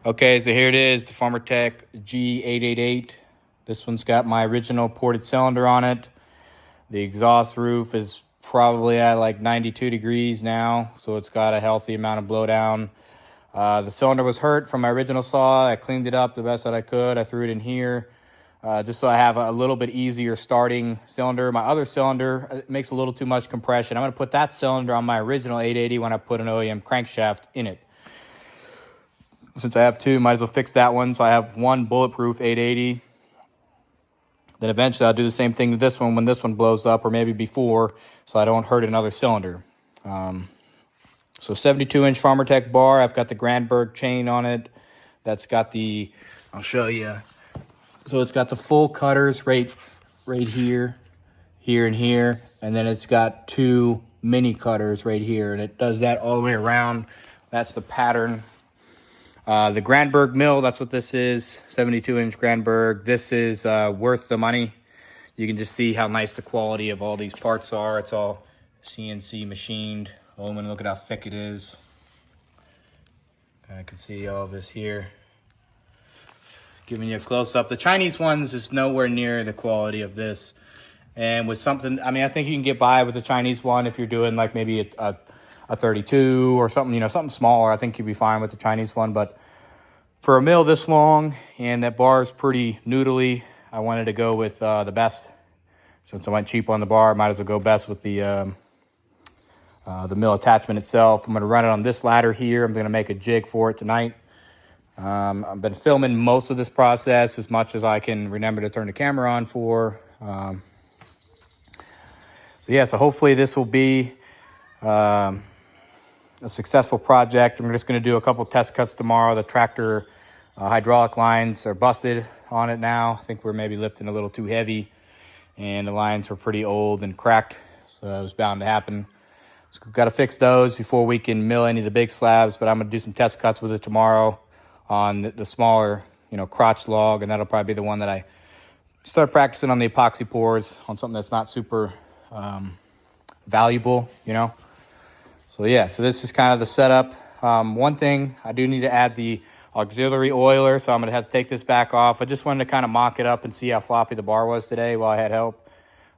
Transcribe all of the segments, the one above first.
Okay, so here it is, the Farmertec G888. This one's got my original ported cylinder on it. The exhaust roof is probably at like 92 degrees now, so it's got a healthy amount of blowdown. The cylinder was hurt from my original saw. I cleaned it up the best that I could. I threw it in here just so I have a little bit easier starting cylinder. My other cylinder makes a little too much compression. I'm going to put that cylinder on my original 880 when I put an OEM crankshaft in it. Since I have two, might as well fix that one. So I have one bulletproof 880. Then eventually I'll do the same thing to this one when this one blows up, or maybe before, so I don't hurt another cylinder. So 72-inch Farmertec bar. I've got the Granberg chain on it. That's got the, I'll show you. So it's got the full cutters right here, here, and here. And then it's got two mini cutters right here. And it does that all the way around. That's the pattern. The Granberg mill, that's what this is, 72-inch Granberg. This is worth the money. You can just see how nice the quality of all these parts are. It's all CNC machined. Aluminum, look at how thick it is. I can see all this here. Giving you a close-up. The Chinese ones is nowhere near the quality of this. And with something, I mean, I think you can get by with the Chinese one if you're doing like maybe a 32 or something, something smaller. I think you'd be fine with the Chinese one. But for a mill this long, and that bar is pretty noodly, I wanted to go with the best. Since I went cheap on the bar, I might as well go best with the mill attachment itself. I'm going to run it on this ladder here. I'm going to make a jig for it tonight. I've been filming most of this process as much as I can remember to turn the camera on for. So hopefully this will be a successful project. I'm just going to do a couple test cuts tomorrow. The tractor hydraulic lines are busted on it now. I think we're maybe lifting a little too heavy, and the lines were pretty old and cracked, so that was bound to happen. So we've got to fix those before we can mill any of the big slabs, but I'm going to do some test cuts with it tomorrow on the smaller, crotch log, and that'll probably be the one that I start practicing on the epoxy pours on something that's not super valuable, So this is kind of the setup. One thing, I do need to add the auxiliary oiler, so I'm going to have to take this back off. I just wanted to kind of mock it up and see how floppy the bar was today while I had help.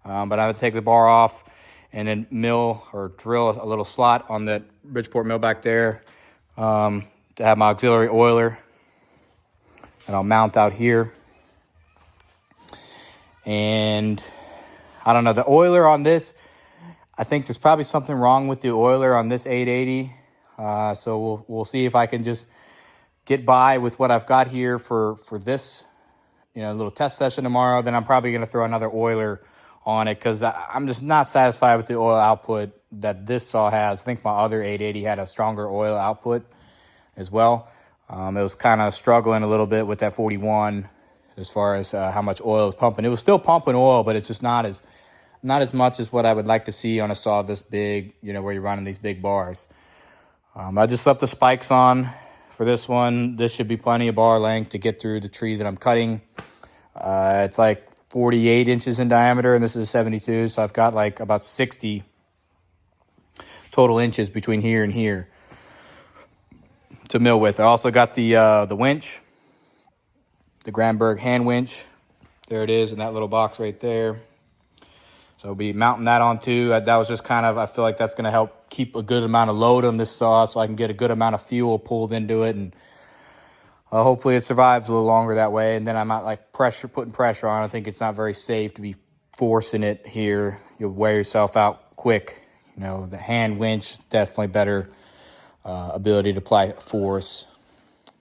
But I'm going to take the bar off and then mill or drill a little slot on that Bridgeport mill back there to have my auxiliary oiler. And I'll mount out here. And I don't know, the oiler on this, I think there's probably something wrong with the oiler on this 880. So we'll see if I can just get by with what I've got here for this, little test session tomorrow. Then I'm probably going to throw another oiler on it because I'm just not satisfied with the oil output that this saw has. I think my other 880 had a stronger oil output as well. It was kind of struggling a little bit with that 41 as far as how much oil it was pumping. It was still pumping oil, but it's just not as much as what I would like to see on a saw this big, where you're running these big bars. I just left the spikes on for this one. This should be plenty of bar length to get through the tree that I'm cutting. It's like 48 inches in diameter, and this is a 72, so I've got like about 60 total inches between here and here to mill with. I also got the winch, the Granberg hand winch. There it is in that little box right there. So I'll be mounting that on too. That was just kind of, I feel like that's going to help keep a good amount of load on this saw so I can get a good amount of fuel pulled into it. And hopefully it survives a little longer that way. And then I'm not like putting pressure on. I think it's not very safe to be forcing it here. You'll wear yourself out quick. The hand winch, definitely better ability to apply force.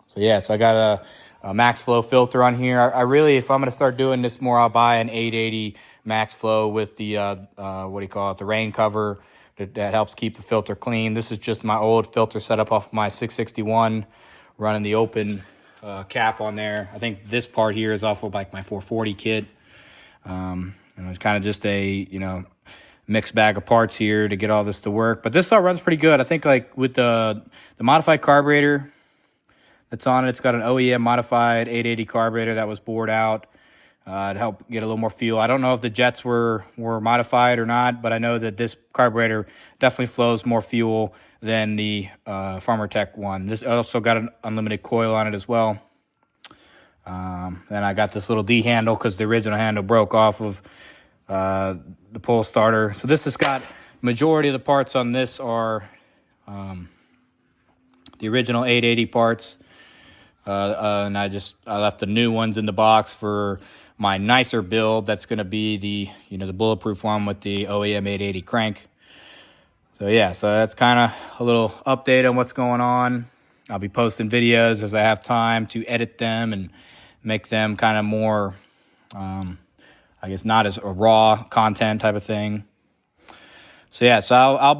So I got a max flow filter on here. I really, if I'm going to start doing this more, I'll buy an 880 max flow with the, the rain cover that helps keep the filter clean. This is just my old filter setup off my 661, running the open cap on there. I think this part here is off of like my 440 kit. And it's kind of just a, mixed bag of parts here to get all this to work. But this saw runs pretty good. I think like with the modified carburetor that's on it, it's got an OEM modified 880 carburetor that was bored out. to help get a little more fuel. I don't know if the jets were modified or not, but I know that this carburetor definitely flows more fuel than the Farmertec one. This also got an unlimited coil on it as well. Then I got this little D handle because the original handle broke off of the pull starter. So this has got, majority of the parts on this are the original 880 parts. And I left the new ones in the box for my nicer build. That's going to be the bulletproof one with the OEM 880 crank. So yeah, so that's kind of a little update on what's going on. I'll be posting videos as I have time to edit them and make them kind of more, I guess, not as a raw content type of thing. So yeah, so I'll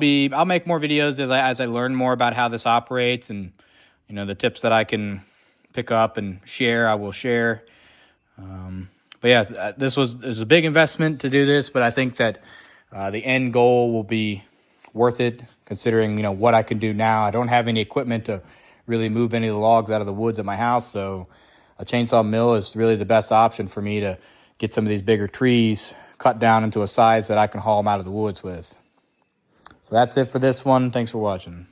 make more videos as I learn more about how this operates, and the tips that I can pick up and share, I will share. But yeah, this was a big investment to do this, but I think that the end goal will be worth it, considering what I can do now. I don't have any equipment to really move any of the logs out of the woods at my house, so a chainsaw mill is really the best option for me to get some of these bigger trees cut down into a size that I can haul them out of the woods with. So that's it for this one. Thanks for watching.